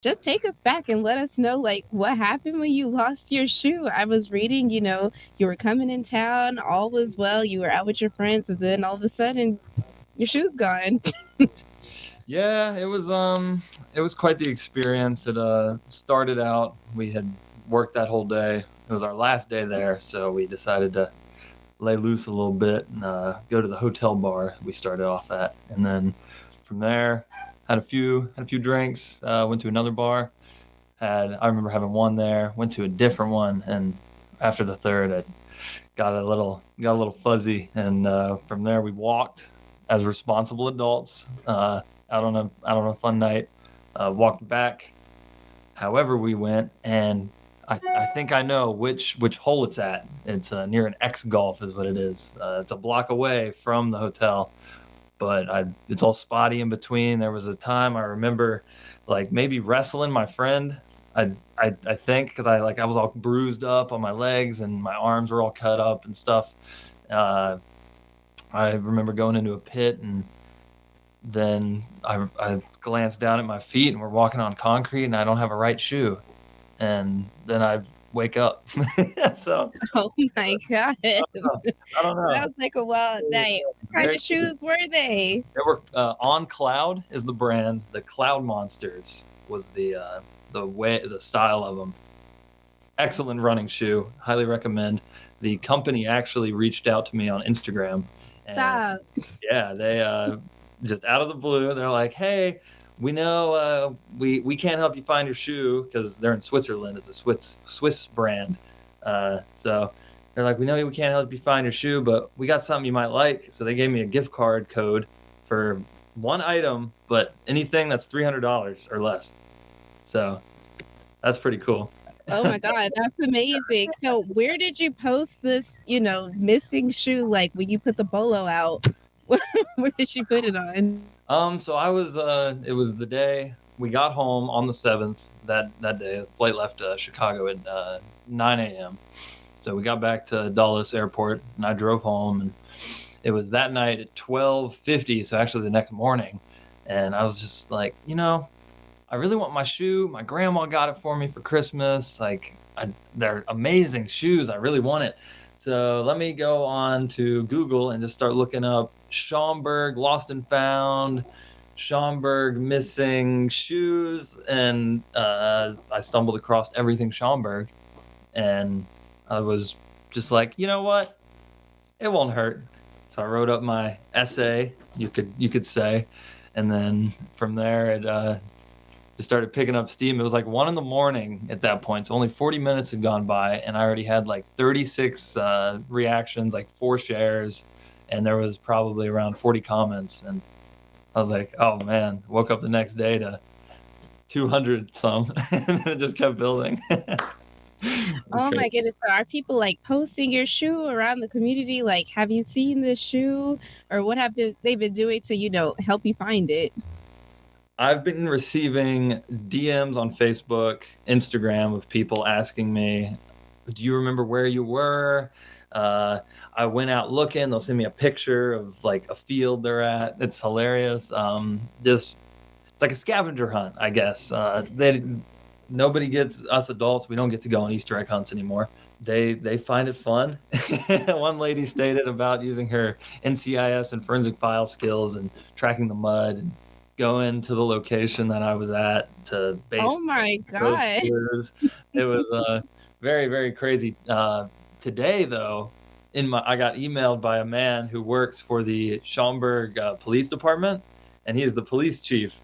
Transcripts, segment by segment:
Just take us back and let us know, like, what happened when you lost your shoe. I was reading, you were coming in town, all was well, you were out with your friends, and then all of a sudden, your shoe's gone. Yeah, it was quite the experience. It started out, we had worked that whole day. It was our last day there, so we decided to lay loose a little bit and go to the hotel bar we started off at, and then from there had a few drinks. Went to another bar. I remember having one there. Went to a different one, and after the third, I got a little fuzzy, and from there we walked as responsible adults out on a fun night. Walked back however we went, and I think I know which hole it's at. It's near an X Golf is what it is. It's a block away from the hotel, but it's all spotty in between. There was a time I remember, like maybe wrestling my friend. I think because I was all bruised up on my legs and my arms were all cut up and stuff. Uh, I remember going into a pit, and then I glanced down at my feet and we're walking on concrete and I don't have a right shoe, and then I wake up. So Oh my god. I don't know. Sounds like a wild night. What kind Very of shoes were they? They were On Cloud is the brand. The Cloud Monsters was the style of them. Excellent running shoe. Highly recommend. The company actually reached out to me on Instagram, and Stop. yeah, they just out of the blue, they're like, "Hey, we know we can't help you find your shoe because they're in Switzerland. It's a Swiss brand. So they're like, we know we can't help you find your shoe, but we got something you might like." So they gave me a gift card code for one item, but anything that's $300 or less. So that's pretty cool. Oh my god, that's amazing. So where did you post this, missing shoe? Like when you put the bolo out, where did you put it on? So it was the day we got home on the 7th. That day, the flight left Chicago at 9 a.m. So we got back to Dulles Airport, and I drove home, and it was that night at 12:50. So actually the next morning, and I was just like, I really want my shoe. My grandma got it for me for Christmas. They're amazing shoes. I really want it. So let me go on to Google and just start looking up Schaumburg lost and found, Schaumburg missing shoes, and I stumbled across everything Schaumburg, and I was just like, you know what? It won't hurt. So I wrote up my essay, you could say, and then from there it just started picking up steam. It was like 1 in the morning at that point, so only 40 minutes had gone by, and I already had like 36 reactions, like 4 shares, and there was probably around 40 comments, and I was like, oh man, woke up the next day to 200 some, and then it just kept building. It was Oh crazy. my goodness. So are people like posting your shoe around the community? Like, have you seen this shoe? Or what have they been doing to, help you find it? I've been receiving DMs on Facebook, Instagram of people asking me, "Do you remember where you were?" I went out looking. They'll send me a picture of like a field they're at. It's hilarious. Just it's like a scavenger hunt, I guess. They Nobody gets us adults. We don't get to go on Easter egg hunts anymore. They find it fun. One lady stated about using her NCIS and forensic file skills and tracking the mud and going to the location that I was at to Oh base my those god. clues. It was very, very crazy. Today though, I got emailed by a man who works for the Schaumburg Police Department, and he is the police chief,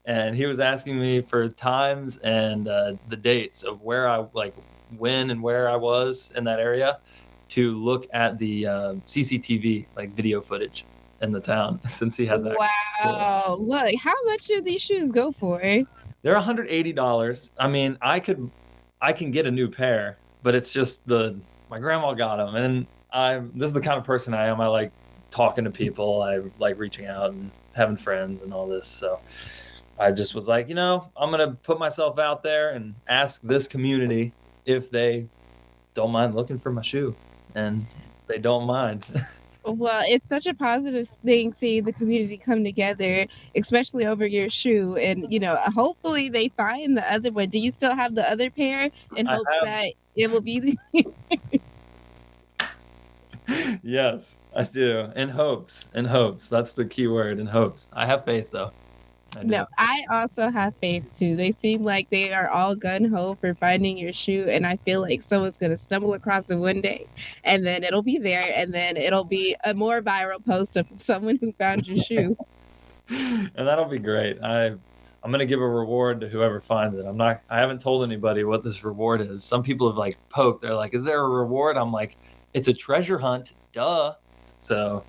and he was asking me for times and the dates of where I like when and where I was in that area to look at the CCTV like video footage in the town since he has access to it. Wow. Look, how much do these shoes go for? They're $180. I mean, I can get a new pair, but it's just the my grandma got them, and this is the kind of person I am. I like talking to people. I like reaching out and having friends and all this. So I just was like, I'm gonna put myself out there and ask this community if they don't mind looking for my shoe, and they don't mind. Well, it's such a positive thing seeing the community come together, especially over your shoe. And, hopefully they find the other one. Do you still have the other pair in I hopes have, that it will be the yes, I do. In hopes, in hopes. That's the key word, in hopes. I have faith though. I No, do. I also have faith too. They seem like they are all gun ho for finding your shoe, and I feel like someone's gonna stumble across it one day, and then it'll be there, and then it'll be a more viral post of someone who found your shoe. And that'll be great. I'm gonna give a reward to whoever finds it. I haven't told anybody what this reward is. Some people have like poked. They're like, "Is there a reward?" I'm like, "It's a treasure hunt, duh." So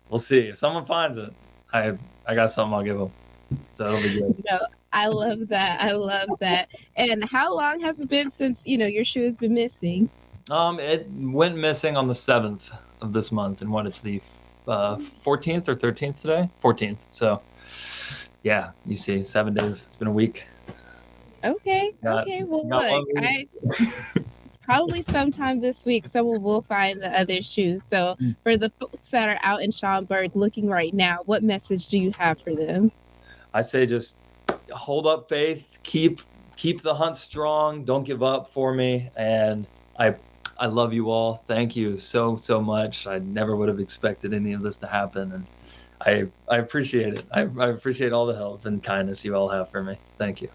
we'll see. If someone finds it, I got something I'll give them. So it'll be good. No, I love that. I love that. And how long has it been since your shoe has been missing? It went missing on the 7th of this month, and what it's the 14th or 13th today? 14th. So yeah, you see, 7 days. It's been a week. Okay, Got okay. Well, got look, one I week. probably sometime this week someone will find the other shoe. So for the folks that are out in Schaumburg looking right now, what message do you have for them? I say just hold up faith, keep the hunt strong, don't give up for me, and I love you all. Thank you so much. I never would have expected any of this to happen, and I appreciate it. I appreciate all the help and kindness you all have for me. Thank you.